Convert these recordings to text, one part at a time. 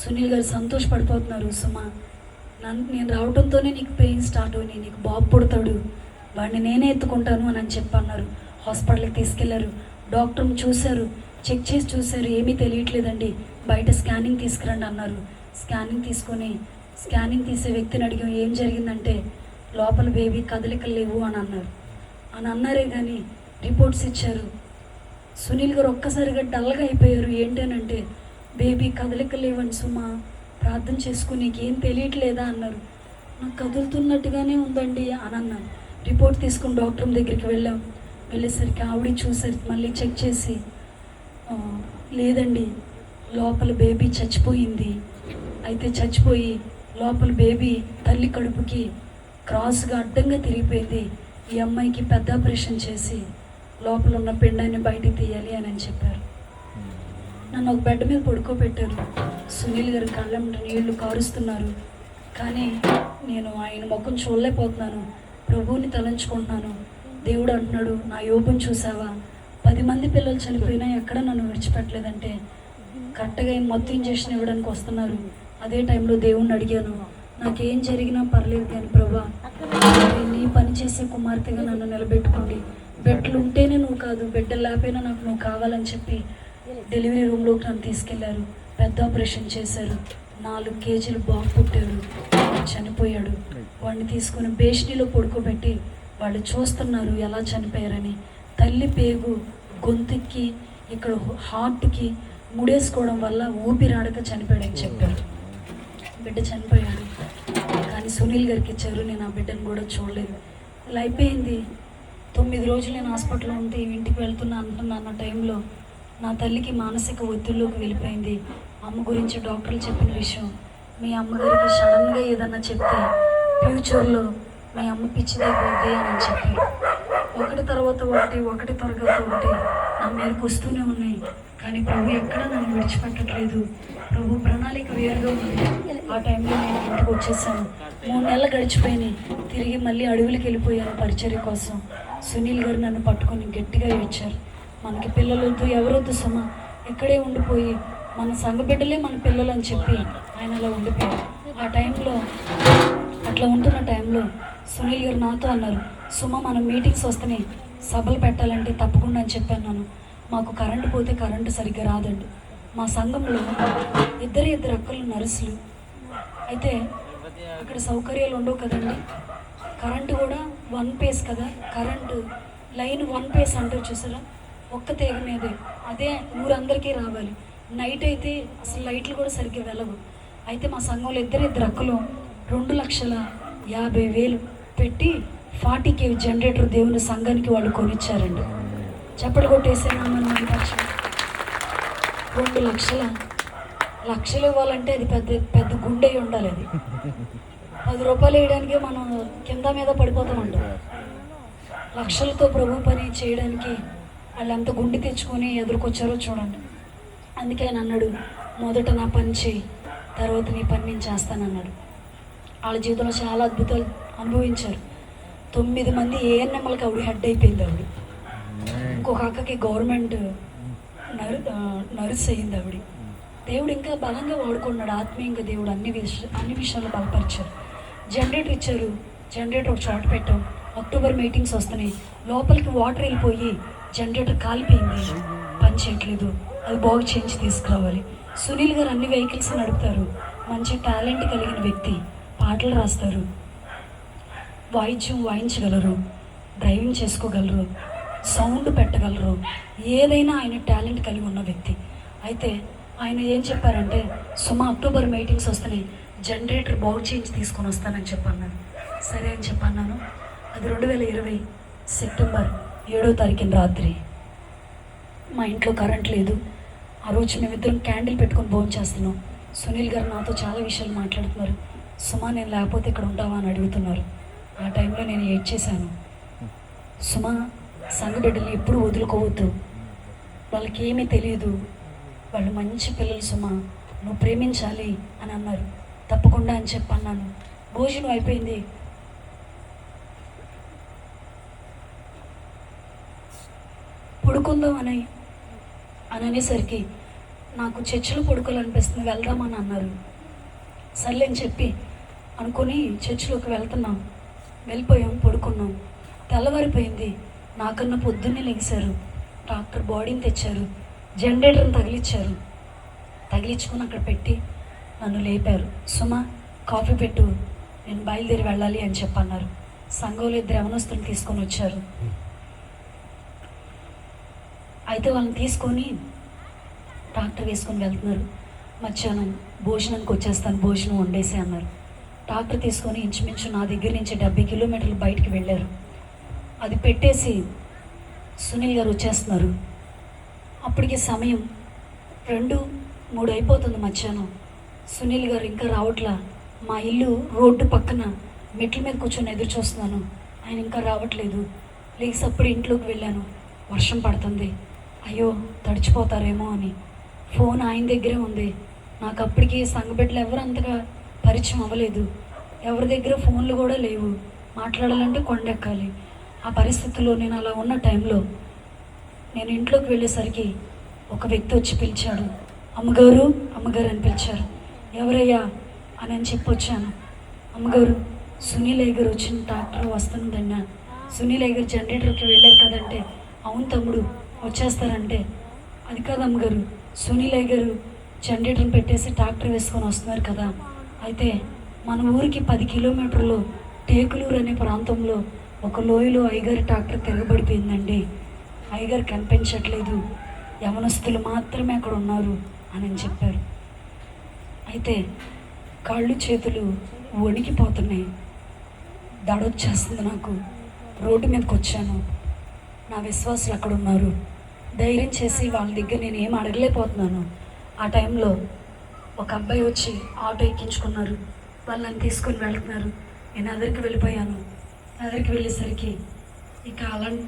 సునీల్ గారు సంతోషపడిపోతున్నారు. సుమా, నేను రావడంతోనే నీకు పెయిన్ స్టార్ట్ అయినాయి, నీకు బాబు పుడతాడు, వాడిని నేనే ఎత్తుకుంటాను అని చెప్పన్నారు. హాస్పిటల్కి తీసుకెళ్లారు. డాక్టర్ని చూశారు, చెక్ చేసి చూశారు, ఏమీ తెలియట్లేదండి, బయట స్కానింగ్ తీసుకురండి అన్నారు. స్కానింగ్ తీసే వ్యక్తిని అడిగాం, ఏం జరిగిందంటే లోపల బేబీ కదలికలు లేవు అని అన్నారే కానీ రిపోర్ట్స్ ఇచ్చారు. సునీల్ గారు ఒక్కసారిగా డల్గా అయిపోయారు. ఏంటనంటే బేబీ కదలికలు లేవండి సుమా, ప్రార్థన చేసుకుని నీకేం తెలియట్లేదా అన్నారు. నాకు కదులుతున్నట్టుగానే ఉందండి అని అన్నాను. రిపోర్ట్ తీసుకుని డాక్టర్ దగ్గరికి వెళ్ళేసరికి ఆవిడ చూసారు, మళ్ళీ చెక్ చేసి లేదండి, లోపల బేబీ చచ్చిపోయింది. అయితే చచ్చిపోయి లోపల బేబీ తల్లి కడుపుకి క్రాస్గా అడ్డంగా తిరిగిపోయింది. ఈ అమ్మాయికి పెద్ద ఆపరేషన్ చేసి లోపల ఉన్న పిండాన్ని బయటికి తీయాలి అని చెప్పారు. నన్ను ఒక బెడ్ మీద పడుకోబెట్టారు. సునీల్ గారు కళ్ళంట నీళ్లు కారుస్తున్నారు. కానీ నేను ఆయన ముఖం చూడలేకపోతున్నాను. ప్రభువుని తలంచుకుంటున్నాను. దేవుడు అంటున్నాడు, నా యోబుని చూసావా, 10 మంది పిల్లలు చనిపోయినా ఎక్కడ నన్ను విడిచిపెట్టలేదంటే కరెక్ట్గా మొత్తం ఇంజక్షన్ ఇవ్వడానికి వస్తున్నారు. అదే టైంలో దేవుణ్ణి అడిగాను, నాకేం జరిగినా పర్లేదు కానీ ప్రభా, నీ పని చేసే కుమార్తెగా నన్ను నిలబెట్టుకోండి. బెడ్లు ఉంటేనే నువ్వు కాదు, బిడ్డలు లేకపోయినా నాకు నువ్వు కావాలని చెప్పి డెలివరీ రూమ్లోకి నన్ను తీసుకెళ్లారు. పెద్ద ఆపరేషన్ చేశారు. 4 కేజీలు బాబు పుట్టాడు, చనిపోయాడు. వాడిని తీసుకుని బేషనీలో పడుకోబెట్టి వాళ్ళు చూస్తున్నారు ఎలా చనిపోయారని. తల్లి పేగు గొంతుకి ఇక్కడ హార్ట్కి ముడేసుకోవడం వల్ల ఊపిరాడక చనిపోయాడని చెప్పారు. బిడ్డ చనిపోయాడు. కానీ సునీల్ గారికి ఇచ్చారు. నేను ఆ బిడ్డను కూడా చూడలేదు. ఇలా అయిపోయింది. 9 రోజులు నేను హాస్పిటల్లో ఉంటే ఇంటికి వెళ్తున్నా అన్న టైంలో నా తల్లికి మానసిక ఒత్తిడిలోకి వెళ్ళిపోయింది. అమ్మ గురించి డాక్టర్లు చెప్పిన విషయం, మీ అమ్మగారికి సడన్గా ఏదన్నా చెప్తే ఫ్యూచర్లో మీ అమ్మ పిచ్చిదైపోద్ది అని చెప్పారు. ఒకటి తర్వాత ఒకటి నా మీదకి వస్తూనే ఉన్నాయి. కానీ ప్రభు ఎక్కడా నన్ను విడిచిపెట్టట్లేదు. ప్రభు ప్రణాళిక వేరుగా ఉంది. ఆ టైంలో నేను ఇంటికి వచ్చేసాను. 3 నెలలు గడిచిపోయినాయి. తిరిగి మళ్ళీ అడవులకి వెళ్ళిపోయాను పరిచర్య కోసం. సునీల్ గారు నన్ను పట్టుకొని గట్టిగా ఏడ్చారు. మనకి పిల్లలొద్దు, ఎవరొద్దు సుమ, ఇక్కడే ఉండిపోయి మన సంఘ బిడ్డలే మన పిల్లలు అని చెప్పి ఆయన అలా ఉండిపోయారు. ఆ టైంలో అట్లా ఉంటున్న టైంలో సునీల్ గారు నాతో అన్నారు, సుమ మనం మీటింగ్స్ వస్తున్నాయి, సభలు పెట్టాలంటే తప్పకుండా అని చెప్పాను. మాకు కరెంటు పోతే కరెంటు సరిగ్గా రాదండి. మా సంఘంలో ఇద్దరు అక్కలు నర్సులు. అయితే అక్కడ సౌకర్యాలు ఉండవు కదండి. కరెంటు కూడా 1 పేస్ కదా, కరెంటు లైన్ 1 పేస్ అంటారు చూసారా, ఒక్క తీగ మీదే. అదే ఊరందరికీ రావాలి. నైట్ అయితే అసలు లైట్లు కూడా సరిగ్గా వెళ్ళవు. అయితే మా సంఘంలో ఇద్దరు అక్కలు 2,50,000 పెట్టి 40 kV జనరేటర్ దేవుని సంఘానికి వాళ్ళు కొనిచ్చారండి. చప్పట్లు కొట్టేసామని 2 లక్షలు ఇవ్వాలంటే అది పెద్ద గుండె ఉండాలి. అది 10 రూపాయలు వేయడానికే మనం కింద మీద పడిపోతామంట. లక్షలతో ప్రభు పని చేయడానికి వాళ్ళు ఎంత గుండె తెచ్చుకొని ఎదురుకొచ్చారో చూడండి. అందుకే ఆయన అన్నాడు, మొదట నా పని చేయి, తర్వాత నీ పని నేను చేస్తానన్నాడు. వాళ్ళ జీవితంలో చాలా అద్భుతాలు అనుభవించారు. 9 మంది ఏఎన్ఎంలకి ఆవిడ హెడ్ అయిపోయింది. ఆవిడ ఇంకొక అక్కకి గవర్నమెంట్ నర్స్ అయింది. ఆవిడ దేవుడు ఇంకా బలంగా వాడుకున్నాడు. ఆత్మీయంగా దేవుడు అన్ని విషయాలు బలపరిచారు. జనరేటర్ ఇచ్చారు. జనరేటర్ ఒక చోట పెట్టాం. అక్టోబర్ మీటింగ్స్ వస్తున్నాయి. లోపలికి వాటర్ వెళ్ళిపోయి జనరేటర్ కాలిపోయింది, పని చేయట్లేదు. అది బాగు చేయించి తీసుకురావాలి. సునీల్ గారు అన్ని వెహికల్స్ నడుపుతారు. మంచి టాలెంట్ కలిగిన వ్యక్తి. పాటలు రాస్తారు, వాయిద్యం వాయించగలరు, డ్రైవింగ్ చేసుకోగలరు, సౌండ్ పెట్టగలరు. ఏదైనా ఆయన టాలెంట్ కలిగి ఉన్న వ్యక్తి. అయితే ఆయన ఏం చెప్పారంటే, అక్టోబర్ మీటింగ్స్ వస్తున్నాయి, జనరేటర్ బాగు చేయించి తీసుకొని వస్తానని చెప్పన్నాను. సరే అని చెప్పన్నాను. అది 2020 సెప్టెంబర్ 7వ తారీఖున రాత్రి. మా ఇంట్లో కరెంట్ లేదు. ఆ రోజు మేమిద్దరం క్యాండిల్ పెట్టుకొని భోజనం చేస్తున్నాం. సునీల్ గారు నాతో చాలా విషయాలు మాట్లాడుతున్నారు. సుమా, నేను లేకపోతే ఇక్కడ ఉంటావా అని అడుగుతున్నారు. ఆ టైంలో నేను ఏడ్చేశాను. సుమా, సంఘ బిడ్డలు ఎప్పుడు వదులుకోవద్దు, వాళ్ళకి ఏమీ తెలియదు, వాళ్ళు మంచి పిల్లలు సుమా, నువ్వు ప్రేమించాలి అని అన్నారు. తప్పకుండా అని చెప్పన్నాను. భోజనం అయిపోయింది. పడుకుందాం అనేసరికి నాకు చర్చిలో పడుకోవాలనిపిస్తుంది, వెళ్దామని అన్నారు. సర్లే అని చెప్పి అనుకుని చర్చిలోకి వెళ్తున్నాం. వెళ్ళిపోయాం, పడుకున్నాం. తెల్లవారిపోయింది. నాకన్నా పొద్దున్నే లెగిశారు. డాక్టర్ బాడీని తెచ్చారు, జనరేటర్ని తగిలించుకుని అక్కడ పెట్టి నన్ను లేపారు. సుమా, కాఫీ పెట్టు, నేను బయలుదేరి వెళ్ళాలి అని చెప్పన్నారు. సంఘంలో 2 యవనస్తులు తీసుకొని వచ్చారు. అయితే వాళ్ళని తీసుకొని డాక్టర్ వేసుకొని వెళ్తున్నారు. మధ్యాహ్నం భోజనానికి వచ్చేస్తాను, భోజనం వండేసి అన్నారు. డాక్టర్ తీసుకొని ఇంచుమించు నా దగ్గర నుంచి 70 కిలోమీటర్లు బయటికి వెళ్ళారు. అది పెట్టేసి సునీల్ గారు వచ్చేస్తున్నారు. అప్పటికి సమయం 2-3 అయిపోతుంది మధ్యాహ్నం. సునీల్ గారు ఇంకా రావట్లా. మా ఇల్లు రోడ్డు పక్కన మెట్ల మీద కూర్చొని ఎదురు చూస్తున్నాను, ఆయన ఇంకా రావట్లేదు. లేచి అప్పుడు ఇంట్లోకి వెళ్ళాను. వర్షం పడుతుంది, అయ్యో తడిచిపోతారేమో అని. ఫోన్ ఆయన దగ్గరే ఉంది. నాకు అప్పటికి సంఘబిడ్డలు ఎవరు అంతగా పరిచయం అవ్వలేదు, ఎవరి దగ్గర ఫోన్లు కూడా లేవు. మాట్లాడాలంటే కొండెక్కాలి. ఆ పరిస్థితుల్లో నేను అలా ఉన్న టైంలో నేను ఇంట్లోకి వెళ్ళేసరికి ఒక వ్యక్తి వచ్చి పిలిచాడు. అమ్మగారు, అమ్మగారు అని పిలిచారు. ఎవరయ్యా అని చెప్పి వచ్చాను. అమ్మగారు, సునీల్ గారు వచ్చిన డాక్టర్ వస్తుందన్నా. సునీల్ గారు జనరేటర్కి వెళ్ళారు కదంటే, అవును తమ్ముడు వచ్చేస్తారంటే, అది కాదు అమ్మగారు, సునీల్ గారు జనరేటర్ని పెట్టేసి ట్రాక్టర్ వేసుకొని వస్తున్నారు కదా. అయితే మన ఊరికి 10 కిలోమీటర్లు టేకులూరు అనే ప్రాంతంలో ఒక లోయలో అయ్యగారి ట్రాక్టర్ తిరగబడిపోయిందండి. అయ్యగారు కనిపించట్లేదు, యవనస్తులు మాత్రమే అక్కడ ఉన్నారు అని చెప్పారు. అయితే కాళ్ళు చేతులు వణికిపోతున్నాయి, దడొచ్చేస్తుంది నాకు. రోడ్డు మీదకి వచ్చాను. నా విశ్వాసులు అక్కడ ఉన్నారు. ధైర్యం చేసి వాళ్ళ దగ్గర నేను ఏం అడగలేకపోతున్నాను. ఆ టైంలో ఒక అబ్బాయి వచ్చి ఆటో ఎక్కించుకున్నారు. వాళ్ళని తీసుకొని వెళ్తున్నారు. నేను ఎదురికి వెళ్ళిపోయాను. ఎదురికి వెళ్ళేసరికి ఇక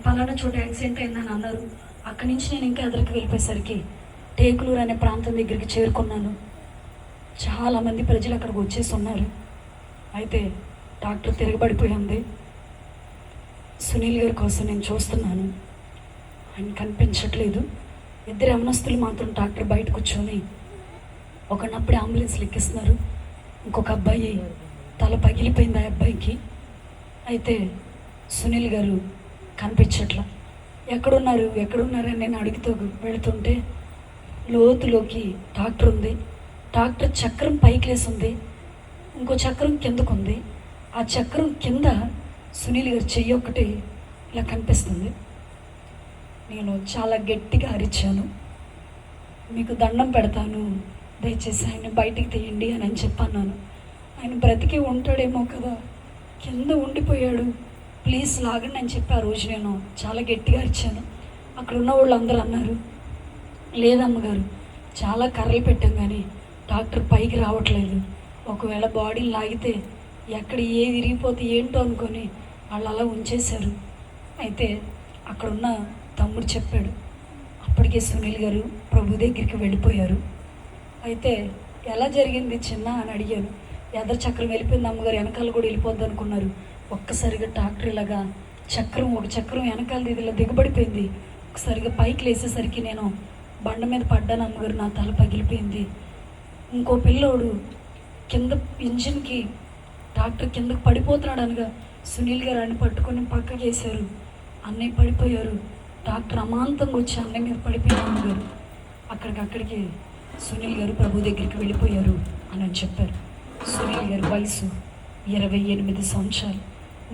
పలానా చోట యాక్సిడెంట్ అయిందని అన్నారు. అక్కడి నుంచి నేను ఇంకా ఎదురికి వెళ్ళిపోయేసరికి టేకులూరు అనే ప్రాంతం దగ్గరికి చేరుకున్నాను. చాలామంది ప్రజలు అక్కడికి వచ్చేసి ఉన్నారు. అయితే డాక్టర్ తిరగబడిపోయింది. సునీల్ గారి కోసం నేను చూస్తున్నాను, ఆయన కనిపించట్లేదు. 2 యవనస్తులు మాత్రం డాక్టర్ బయట కూర్చొని ఒకనప్పుడు అంబులెన్స్ లెక్కిస్తున్నారు. ఇంకొక అబ్బాయి తల పగిలిపోయింది ఆ అబ్బాయికి. అయితే సునీల్ గారు కనిపించట్లా. ఎక్కడున్నారు అని నేను అడుగుతూ వెళుతుంటే లోతులోకి డాక్టర్ ఉంది. డాక్టర్ చక్రం పైకి లేసి ఉంది, ఇంకో చక్రం కిందకు ఉంది. ఆ చక్రం కింద సునీల్ గారు చెయ్యి ఒకటి ఇలా కనిపిస్తుంది. నేను చాలా గట్టిగా అరిచాను, మీకు దండం పెడతాను, దయచేసి ఆయన బయటికి తీయండి అని చెప్పన్నాను. ఆయన బ్రతికి ఉంటాడేమో కదా, కింద ఉండిపోయాడు, ప్లీజ్ లాగండి అని చెప్పి ఆ రోజు నేను చాలా గట్టిగా అరిచాను. అక్కడ ఉన్న వాళ్ళు అందరూ అన్నారు, లేదమ్మగారు చాలా కర్రలు పెట్టాం కానీ డాక్టర్ పైకి రావట్లేదు, ఒకవేళ బాడీని లాగితే ఎక్కడ ఏది విరిగిపోతే ఏంటో అనుకొని వాళ్ళు అలా ఉంచేశారు. అయితే అక్కడున్న తమ్ముడు చెప్పాడు, అప్పటికే సునీల్ గారు ప్రభు దగ్గరికి వెళ్ళిపోయారు. అయితే ఎలా జరిగింది చిన్న అని అడిగాను. ఎదరు చక్రం వెళ్ళిపోయింది అమ్మగారు, వెనకాల కూడా వెళ్ళిపోద్ది అనుకున్నారు. ఒక్కసారిగా డాక్టర్ ఇలాగా ఒక చక్రం వెనకాల ఇలా దిగబడిపోయింది. ఒకసారిగా పైకి లేసేసరికి నేను బండ మీద పడ్డాను అమ్మగారు, నా తల పగిలిపోయింది. ఇంకో పిల్లోడు కింద ఇంజిన్కి డాక్టర్ కిందకు పడిపోతున్నాడు అనగా సునీల్ గారు ఆయన పట్టుకొని పక్కకి వేశారు. అన్నయ్య పడిపోయారు. డాక్టర్ అమాంతంగా వచ్చి అన్నయ్య మీద పడిపోయారు అమ్మగారు. అక్కడికి సునీల్ గారు ప్రభు దగ్గరికి వెళ్ళిపోయారు అని చెప్పారు. సునీల్ గారి వయసు 28 సంవత్సరాలు.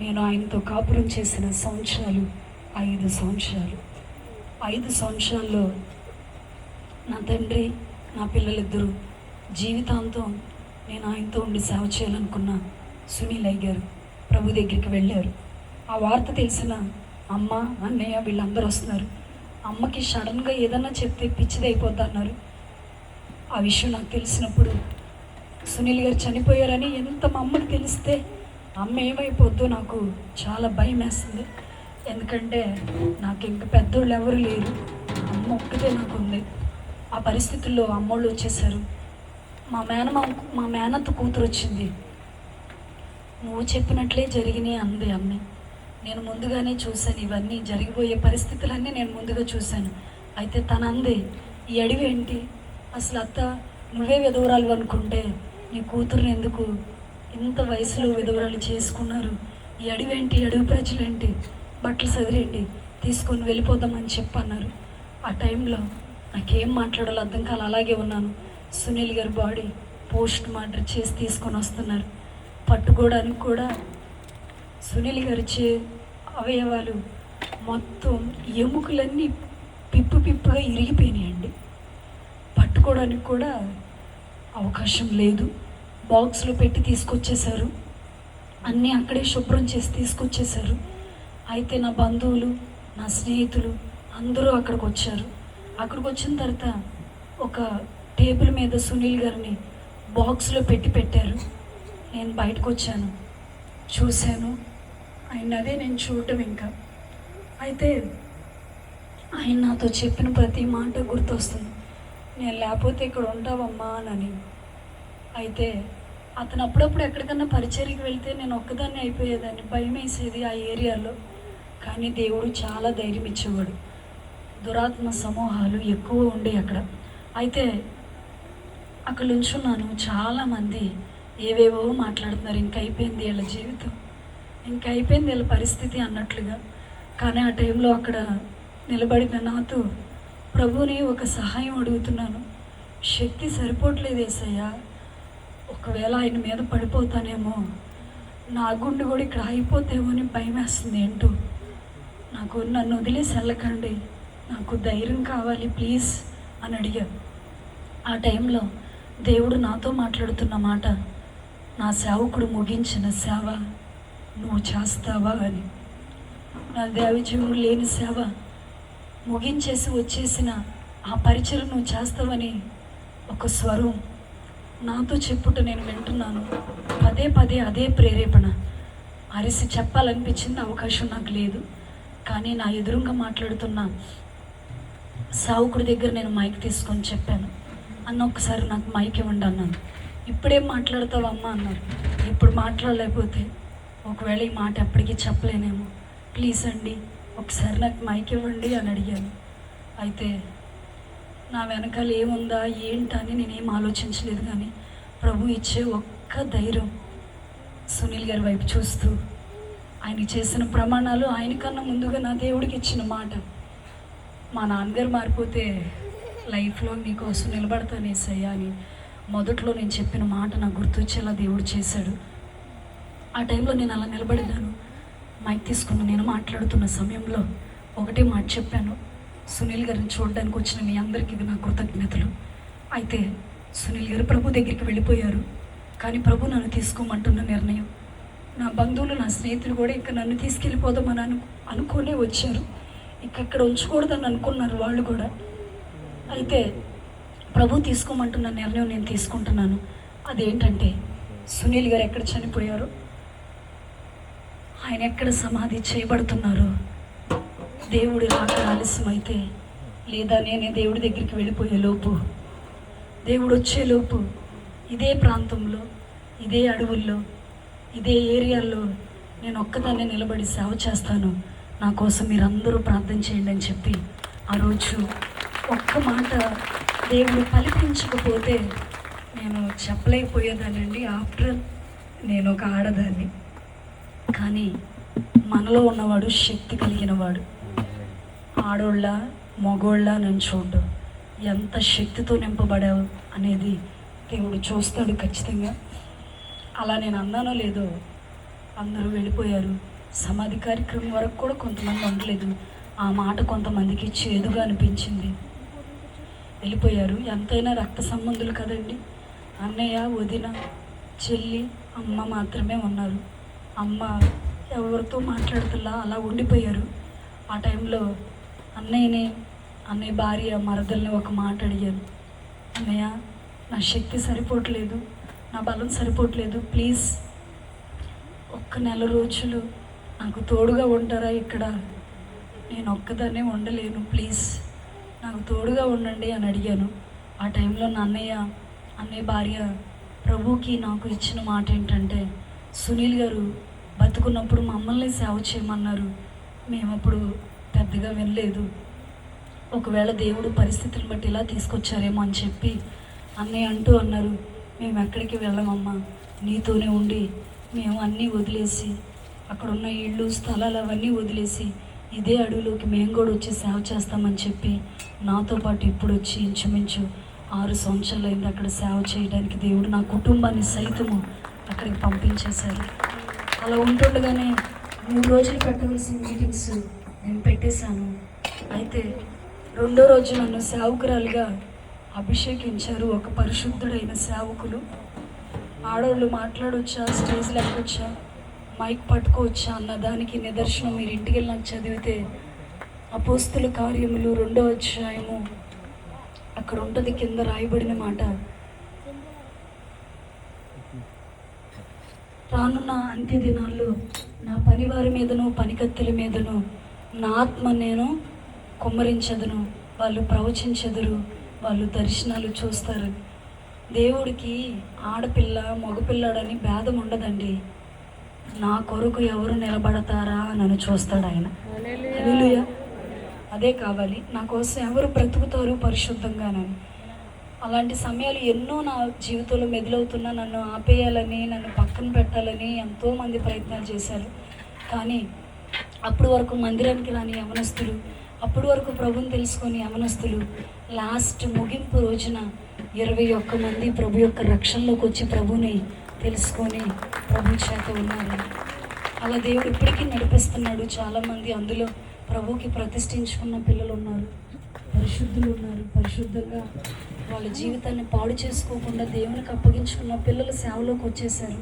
నేను ఆయనతో కాపురం చేసిన సంవత్సరాలు 5 సంవత్సరాలు. 5 సంవత్సరాల్లో నా తండ్రి, నా పిల్లలిద్దరూ జీవితాంతం నేను ఆయనతో ఉండి సేవ చేయాలనుకున్న సునీల్ గారు ప్రభు దగ్గరికి వెళ్ళారు. ఆ వార్త తెలిసిన అమ్మ, అన్నయ్య వీళ్ళందరూ వస్తున్నారు. అమ్మకి సడన్గా ఏదన్నా చెప్తే పిచ్చిది అయిపోద్ది అన్నారు. ఆ విషయం నాకు తెలిసినప్పుడు సునీల్ గారు చనిపోయారని ఎంత మా అమ్మకి తెలిస్తే అమ్మ ఏమైపోద్దో నాకు చాలా భయం వేస్తుంది. ఎందుకంటే నాకు ఇంక పెద్దోళ్ళు ఎవరు లేరు, అమ్మ ఒక్కటే నాకు ఉంది. ఆ పరిస్థితుల్లో అమ్మోళ్ళు వచ్చేసారు. మా మేనత్త కూతురు వచ్చింది. నువ్వు చెప్పినట్లే జరిగినాయి అంది అమ్మ. నేను ముందుగానే చూశాను, ఇవన్నీ జరిగిపోయే పరిస్థితులన్నీ నేను ముందుగా చూశాను. అయితే తన అంది, ఈ అడవి ఏంటి, అసలు అత్త, నువ్వే విధవరాలు అనుకుంటే నీ కూతురుని ఎందుకు ఇంత వయసులో విధవరాలు చేసుకున్నారు? ఈ అడవేంటి, అడవి ప్రజలేంటి, బట్టలు సదిరేంటి, తీసుకొని వెళ్ళిపోదామని చెప్పన్నారు. ఆ టైంలో నాకేం మాట్లాడాలో అర్థం కాల, అలాగే ఉన్నాను. సునీల్ గారి బాడీ పోస్ట్ మార్టం చేసి తీసుకొని వస్తున్నారు. పట్టుకోవడానికి కూడా సునీల్ గారి అవయవాలు మొత్తం ఎముకలన్నీ పిప్పుగా ఇరిగిపోయినాయండి. పట్టుకోవడానికి కూడా అవకాశం లేదు. బాక్స్లో పెట్టి తీసుకొచ్చేశారు. అన్నీ అక్కడే శుభ్రం చేసి తీసుకొచ్చేశారు. అయితే నా బంధువులు, నా స్నేహితులు అందరూ అక్కడికి వచ్చారు. అక్కడికి వచ్చిన తర్వాత ఒక టేబుల్ మీద సునీల్ గారిని బాక్స్లో పెట్టారు. నేను బయటకు వచ్చాను, చూశాను ఆయన. అదే నేను చూడటం ఇంకా. అయితే ఆయన నాతో చెప్పిన ప్రతి మాట గుర్తొస్తుంది. నేను లేకపోతే ఇక్కడ ఉంటావమ్మా అని. అయితే అతను అప్పుడప్పుడు ఎక్కడికన్నా పరిచర్యకి వెళ్తే నేను ఒక్కదాన్ని అయిపోయేదాన్ని, భయం వేసేది ఆ ఏరియాలో. కానీ దేవుడు చాలా ధైర్యం ఇచ్చేవాడు. దురాత్మ సమూహాలు ఎక్కువ ఉండే అక్కడ. అయితే అక్కడ నుంచున్నాను. చాలామంది ఏవేవో మాట్లాడుతున్నారు. ఇంకైపోయింది వీళ్ళ జీవితం, ఇంకైపోయింది వీళ్ళ పరిస్థితి అన్నట్లుగా. కానీ ఆ టైంలో అక్కడ నిలబడిన నాతో ప్రభుని ఒక సహాయం అడుగుతున్నాను. శక్తి సరిపోవట్లేదు యేసయ్యా, ఒకవేళ ఆయన మీద పడిపోతానేమో, నా గుండె కూడా ఇక్కడ అయిపోతేమో అని భయం వేస్తుంది. ఏంటో నాకు, నన్ను వదిలేసి వెళ్ళకండి, నాకు ధైర్యం కావాలి ప్లీజ్ అని అడిగాను. ఆ టైంలో దేవుడు నాతో మాట్లాడుతున్న మాట, నా సేవకుడు ముగించిన సేవ నువ్వు చేస్తావా అని. నా దేవజీవుడు లేని సేవ ముగించేసి వచ్చేసిన ఆ పరిచయం నువ్వు చేస్తావని ఒక స్వరం నాతో చెప్పుట నేను వింటున్నాను. పదే అదే ప్రేరేపణ. అరిసి చెప్పాలనిపించింది, అవకాశం నాకు లేదు. కానీ నా ఎదురుగా మాట్లాడుతున్న సావుకుడి దగ్గర నేను మైక్ తీసుకొని చెప్పాను. అన్న ఒకసారి నాకు మైక్ ఇవ్వండి అన్నాను. ఇప్పుడేం మాట్లాడతావమ్మా అన్నారు. ఇప్పుడు మాట్లాడలేకపోతే ఒకవేళ ఈ మాట ఎప్పటికీ చెప్పలేనేమో, ప్లీజ్ అండి ఒకసారి నాకు మైక్ ఇవ్వండి అని అడిగాను. అయితే నా వెనకాల ఏముందా ఏంటని నేనేం ఆలోచించలేదు. కానీ ప్రభు ఇచ్చే ఒక్క ధైర్యం, సునీల్ గారి వైపు చూస్తూ ఆయన చేసిన ప్రమాణాలు, ఆయనకన్నా ముందుగా నా దేవుడికి ఇచ్చిన మాట, మా నాన్నగారు మారిపోతే లైఫ్లో నీకోసం నిలబడతాను యేసయ్యా అని మొదట్లో నేను చెప్పిన మాట నాకు గుర్తొచ్చేలా దేవుడు చేశాడు. ఆ టైంలో నేను అలా నిలబడినాను. మైక్ తీసుకున్న నేను మాట్లాడుతున్న సమయంలో ఒకటే మాట చెప్పాను, సునీల్ గారిని చూడడానికి వచ్చిన మీ అందరికీ ఇది నా కృతజ్ఞతలు. అయితే సునీల్ గారు ప్రభు దగ్గరికి వెళ్ళిపోయారు. కానీ ప్రభు నన్ను తీసుకోమంటున్న నిర్ణయం, నా బంధువులు, నా స్నేహితులు కూడా ఇంకా నన్ను తీసుకెళ్ళిపోదామని అనుకునే వచ్చారు. ఇక్కడ ఉంచకూడదని అనుకున్నారు వాళ్ళు కూడా. అయితే ప్రభు తీసుకోమంటున్న నిర్ణయం నేను తీసుకుంటున్నాను. అదేంటంటే, సునీల్ గారు ఎక్కడ చనిపోయారో, ఆయన ఎక్కడ సమాధి చేయబడుతున్నారో, దేవుడి రాక ఆలస్యమైతే, లేదా నేనే దేవుడి దగ్గరికి వెళ్ళిపోయే లోపు, దేవుడు వచ్చేలోపు ఇదే ప్రాంతంలో, ఇదే అడవుల్లో, ఇదే ఏరియాల్లో నేను ఒక్కదాన్నే నిలబడి సేవ చేస్తాను, నా కోసం మీరందరూ ప్రార్థన చేయండి అని చెప్పి ఆ రోజు ఒక్క మాట దేవుడు పలికించకపోతే నేను చెప్పలేకపోయేదానండి. ఆఫ్టర్ నేను ఒక ఆడదాన్ని. కానీ మనలో ఉన్నవాడు శక్తి కలిగినవాడు. ఆడోళ్ళ మగోళ్ళ నన్ను చూడు, ఎంత శక్తితో నింపబడావు అనేది దేవుడు చూస్తాడు ఖచ్చితంగా. అలా నేను అన్నానో లేదో, అందరూ వెళ్ళిపోయారు. సమాధి కార్యక్రమం వరకు కూడా కొంతమంది ఉండలేదు. ఆ మాట కొంతమందికి చేదుగా అనిపించింది. వెళ్ళిపోయారు. ఎంతైనా రక్త సంబంధులు కదండి. అన్నయ్య, వదిన, చెల్లి, అమ్మ మాత్రమే ఉన్నారు. అమ్మ ఎవరితో మాట్లాడుతున్నా అలా ఉండిపోయారు. ఆ టైంలో అన్నయ్య భార్య మరదల్ని ఒక మాట అడిగాను, అన్నయ్య నా శక్తి సరిపోవట్లేదు, నా బలం సరిపోవట్లేదు, ప్లీజ్ ఒక్క నెల రోజులు నాకు తోడుగా ఉంటారా? ఇక్కడ నేను ఒక్కదాన్నే ఉండలేను, ప్లీజ్ నాకు తోడుగా ఉండండి అని అడిగాను. ఆ టైంలో నా అన్నయ్య భార్య ప్రభుకి నాకు ఇచ్చిన మాట ఏంటంటే, సునీల్ గారు బతుకున్నప్పుడు మమ్మల్ని సేవ చేయమన్నారు, మేము అప్పుడు పెద్దగా వినలేదు, ఒకవేళ దేవుడు పరిస్థితులను బట్టి ఇలా తీసుకొచ్చారేమో అని చెప్పి అన్నయ్య అంటూ అన్నారు, మేము ఎక్కడికి వెళ్ళమమ్మా, నీతోనే ఉండి మేము అన్నీ వదిలేసి అక్కడ ఉన్న ఇళ్ళు స్థలాలు అవన్నీ వదిలేసి ఇదే అడవిలోకి మేము కూడా వచ్చి సేవ చేస్తామని చెప్పి నాతో పాటు ఇప్పుడు వచ్చి ఇంచుమించు 6 సంవత్సరాలు అయింది అక్కడ సేవ చేయడానికి. దేవుడు నా కుటుంబాన్ని సైతము అక్కడికి పంపించేశారు. అలా ఉంటుండగానే 3 రోజులు పెట్టవలసిన మీటింగ్స్ నేను పెట్టేశాను. అయితే 2వ రోజు నన్ను సేవకురాలుగా అభిషేకించారు ఒక పరిశుద్ధుడైన సేవకులు. ఆడవాళ్ళు మాట్లాడొచ్చా, స్టేజ్లు ఎక్కొచ్చా, మైక్ పట్టుకోవచ్చా అన్న దానికి నిదర్శనం మీరు ఇంటికి వెళ్ళి నాకు చదివితే అపోస్తుల కార్యములు 2వ అధ్యాయము అక్కడ ఉంటుంది, కింద రాయబడిన మాట, రానున్న అంత్య దినాల్లో నా పనివారి మీదను పనికత్తెల మీదను నా ఆత్మ నేను కుమ్మరించదును, వాళ్ళు ప్రవచించెదరు, వాళ్ళు దర్శనాలు చూస్తారు. దేవుడికి ఆడపిల్ల మగపిల్లాడని భేదం ఉండదండి. నా కొరకు ఎవరు నిలబడతారా నన్ను చూస్తాడు ఆయన. హల్లెలూయా. అదే కావాలి, నా కోసం ఎవరు బ్రతుకుతారు పరిశుద్ధంగానని. అలాంటి సమయాలు ఎన్నో నా జీవితంలో మెదులవుతున్నా నన్ను ఆపేయాలని, నన్ను పక్కన పెట్టాలని ఎంతోమంది ప్రయత్నాలు చేశారు. కానీ అప్పటి వరకు మందిరానికి రాని యవనస్తులు, అప్పటి వరకు ప్రభుని తెలుసుకొని యవనస్తులు లాస్ట్ ముగింపు రోజున 21 మంది ప్రభు యొక్క రక్షణలోకి వచ్చి ప్రభుని తెలుసుకొని ప్రభు చేత ఉన్నారు. అలా దేవుడు ఇప్పటికీ నడిపిస్తున్నాడు. చాలామంది అందులో ప్రభుకి ప్రతిష్ఠించుకున్న పిల్లలు ఉన్నారు, పరిశుద్ధులు ఉన్నారు. పరిశుద్ధంగా వాళ్ళ జీవితాన్ని పాడు చేసుకోకుండా దేవునికి అప్పగించుకున్న పిల్లలు సేవలోకి వచ్చేసారు.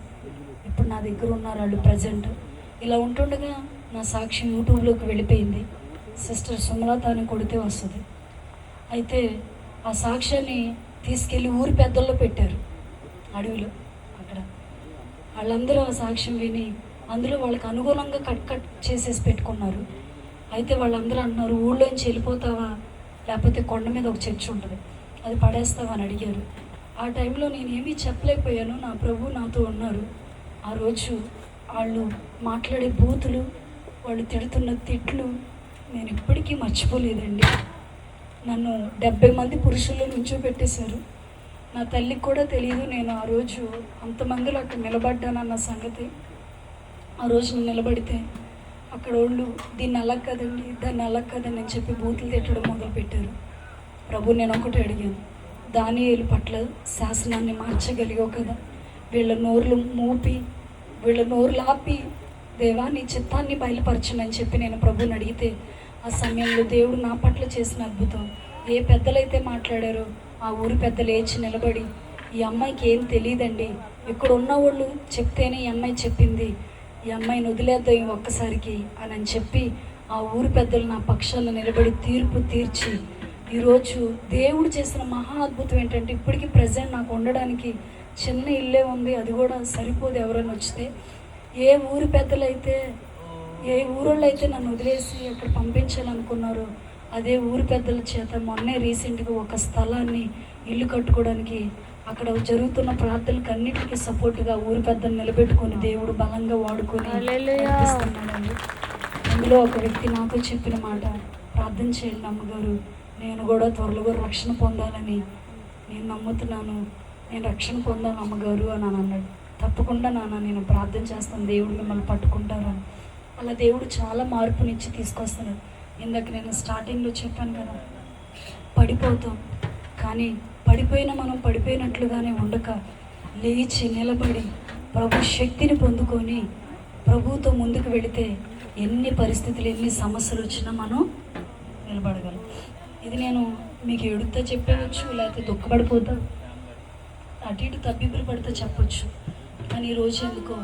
ఇప్పుడు నా దగ్గర ఉన్నారు వాళ్ళు ప్రజెంట్. ఇలా ఉంటుండగా నా సాక్షి యూట్యూబ్లోకి వెళ్ళిపోయింది. సిస్టర్ సుమలత అని కొడితే వస్తుంది. అయితే ఆ సాక్ష్యాన్ని తీసుకెళ్ళి ఊరి పెద్దల్లో పెట్టారు అడవిలో. అక్కడ వాళ్ళందరూ ఆ సాక్ష్యం విని అందులో వాళ్ళకి అనుగుణంగా కట్ చేసేసి పెట్టుకున్నారు. అయితే వాళ్ళందరూ అంటున్నారు, ఊళ్ళోంచి వెళ్ళిపోతావా, లేకపోతే కొండ మీద ఒక చర్చ్ ఉంటుంది అది పడేస్తావా అని అడిగారు. ఆ టైంలో నేను ఏమీ చెప్పలేకపోయాను. నా ప్రభు నాతో ఉన్నారు. ఆ రోజు వాళ్ళు మాట్లాడే బూతులు, వాళ్ళు తిడుతున్న తిట్లు నేను ఇప్పటికీ మర్చిపోలేదండి. నన్ను 70 మంది పురుషుల్లో నుంచోబెట్టేశారు. నా తల్లికి కూడా తెలియదు నేను ఆ రోజు అంతమందిలో అక్కడ నిలబడ్డానన్న సంగతి. ఆ రోజు నేను నిలబడితే అక్కడ వాళ్ళు దీన్ని అలా కదండి, దాన్ని అలా కదండి అని చెప్పి బూతులు తిట్టడం మొదలుపెట్టారు. ప్రభు నేను ఒకటి అడిగాను, దానియేలు పట్ల శాసనాన్ని మార్చగలిగావు కదా, వీళ్ళ నోర్లు మూపి వీళ్ళ నోరులు ఆపి దేవా నీ చిత్తాన్ని బయలుపరచనని చెప్పి నేను ప్రభుని అడిగితే ఆ సమయంలో దేవుడు నా పట్ల చేసిన అద్భుతం. ఏ పెద్దలైతే మాట్లాడారో ఆ ఊరి పెద్ద లేచి నిలబడి, ఈ అమ్మాయికి ఏం తెలియదండి, ఇక్కడ ఉన్న వాళ్ళు చెప్తేనే ఈ అమ్మాయి చెప్పింది, ఈ అమ్మాయిని వదిలేద్దాం ఒక్కసారికి అని చెప్పి ఆ ఊరి పెద్దలు నా పక్షాలను నిలబడి తీర్పు తీర్చి ఈరోజు దేవుడు చేసిన మహా అద్భుతం ఏంటంటే ఇప్పటికీ ప్రజెంట్ నాకు ఉండడానికి చిన్న ఇల్లే ఉంది. అది కూడా సరిపోదు ఎవరైనా వచ్చితే. ఏ ఊరి పెద్దలైతే, ఏ ఊరోళ్ళు అయితే నన్ను వదిలేసి అక్కడ పంపించాలనుకున్నారో అదే ఊరి పెద్దల చేత మొన్నే రీసెంట్గా ఒక స్థలాన్ని ఇల్లు కట్టుకోవడానికి అక్కడ జరుగుతున్న ప్రార్థనలకు అన్నిటికీ సపోర్ట్గా ఊరి పెద్దలు నిలబెట్టుకొని దేవుడు బలంగా వాడుకొని నడిపిస్తున్నాడండి. అందులో ఒక వ్యక్తి నాతో చెప్పిన మాట, ప్రార్థన చేయండి అమ్మగారు, నేను కూడా త్వరలో రక్షణ పొందాలని నేను నమ్ముతున్నాను, నేను రక్షణ పొందాను అమ్మగారు అని అన్నాడు. తప్పకుండా నాన్న నేను ప్రార్థన చేస్తాను, దేవుడు మిమ్మల్ని పట్టుకుంటారని. అలా దేవుడు చాలా మార్పునిచ్చి తీసుకొస్తున్నాడు. ఇందాక నేను స్టార్టింగ్లో చెప్పాను కదా, పడిపోతాం, కానీ పడిపోయిన మనం పడిపోయినట్లుగానే ఉండక లేచి నిలబడి ప్రభు శక్తిని పొందుకొని ప్రభుతో ముందుకు వెళితే ఎన్ని పరిస్థితులు ఎన్ని సమస్యలు వచ్చినా మనం నిలబడగలం. ఇది నేను మీకు ఎడుతా చెప్పవచ్చు, లేకపోతే దుఃఖపడిపోతా అటు ఇటు తప్పిపులు పడితే చెప్పచ్చు. కానీ ఈరోజు ఎందుకో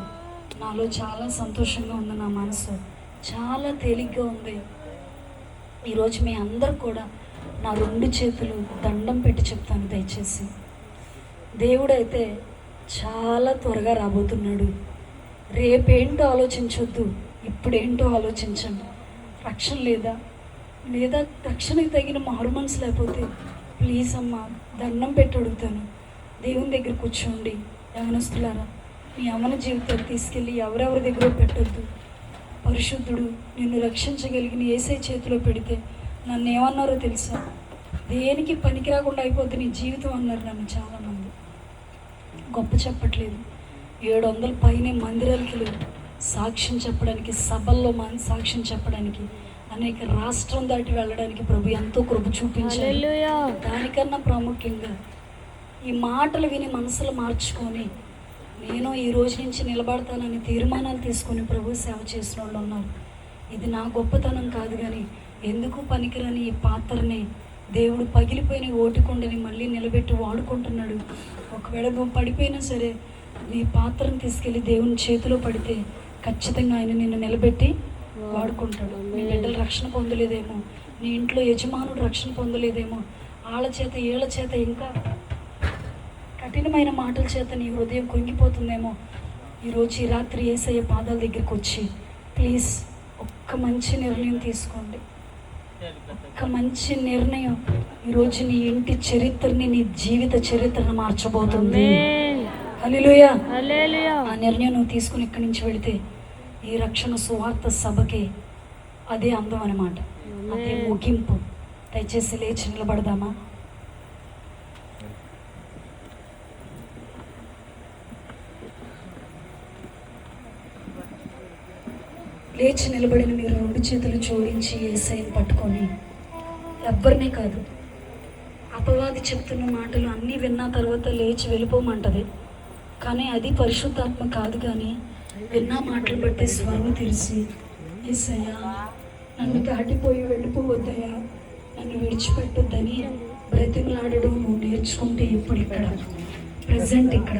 నాలో చాలా సంతోషంగా ఉంది, నా మనసు చాలా తేలిగ్గా ఉంది. ఈరోజు మీ అందరు కూడా నా 2 చేతులు దండం పెట్టి చెప్తాను, దయచేసి దేవుడైతే చాలా త్వరగా రాబోతున్నాడు. రేపేంటో ఆలోచించొద్దు, ఇప్పుడేంటో ఆలోచించండి. రక్షణ లేదా రక్షణకి తగిన మారు మనసు లేకపోతే ప్లీజ్ అమ్మ దండం పెట్టి అడుగుతాను, దేవుని దగ్గర కూర్చోండి. యవనస్తులారా, మీ యవన జీవితాన్ని తీసుకెళ్ళి ఎవరెవరి దగ్గర పెట్టొద్దు. పరిశుద్ధుడు నిన్ను రక్షించగలిగిన యేసయ్య చేతిలో పెడితే నన్ను ఏమన్నారో తెలుసా? దేనికి పనికి రాకుండా అయిపోద్ది నీ జీవితం అన్నారు నన్ను చాలామంది. గొప్ప చెప్పట్లేదు, 700 పైనే మందిరాలకి సాక్ష్యం చెప్పడానికి, సభల్లో సాక్ష్యం చెప్పడానికి, అనేక రాష్ట్రం దాటి వెళ్ళడానికి ప్రభు ఎంతో కృప చూపించారు. దానికన్నా ప్రాముఖ్యంగా ఈ మాటలు విని మనసులు మార్చుకొని నేను ఈ రోజు నుంచి నిలబడతానని తీర్మానాలు తీసుకొని ప్రభు సేవ చేసిన వాళ్ళు ఉన్నారు. ఇది నా గొప్పతనం కాదు, కానీ ఎందుకు పనికిరాని ఈ పాత్రని దేవుడు పగిలిపోయిన ఓటికొండని మళ్ళీ నిలబెట్టి వాడుకుంటున్నాడు. ఒకవేళ నువ్వు పడిపోయినా సరే నీ పాత్రను తీసుకెళ్ళి దేవుని చేతిలో పడితే ఖచ్చితంగా ఆయన నిన్ను నిలబెట్టి వాడుకుంటాడు. నీ బిడ్డలు రక్షణ పొందలేదేమో, నీ ఇంట్లో యజమానుడు రక్షణ పొందలేదేమో, వాళ్ళ చేత వీళ్ళ చేత ఇంకా కఠినమైన మాటల చేత నీ హృదయం కృంగిపోతుందేమో. ఈరోజు ఈ రాత్రి యేసయ్య పాదాల దగ్గరికి వచ్చి ప్లీజ్ ఒక్క మంచి నిర్ణయం తీసుకోండి. ఒక్క మంచి నిర్ణయం ఈరోజు నీ ఇంటి చరిత్రని, నీ జీవిత చరిత్రను మార్చబోతుంది. హల్లెలూయా. ఆ నిర్ణయం నువ్వు తీసుకుని ఇక్కడి నుంచి వెళితే ఈ రక్షణ సువార్త సభకి అదే అందం అన్నమాట, అదే ముగింపు. దయచేసి లేచి నిలబడదామా? లేచి నిలబడిన మీరు 2 చేతులు జోడించి యేసయ్యను పట్టుకొని, ఎవ్వరినే కాదు, అపవాది చెప్తున్న మాటలు అన్నీ విన్న తర్వాత లేచి వెళ్ళిపోమంటది, కానీ అది పరిశుద్ధాత్మ కాదు. కానీ విన్న మాటలు బట్టి స్వరం తెలిసి, యేసయ్యా నన్ను దాటిపోయి వెళ్ళిపోవద్దయ్యా, నన్ను విడిచిపెట్టొద్దని బ్రతిమలాడడం నువ్వు నేర్చుకుంటే ఇప్పుడు ఇక్కడ ప్రజెంట్ ఇక్కడ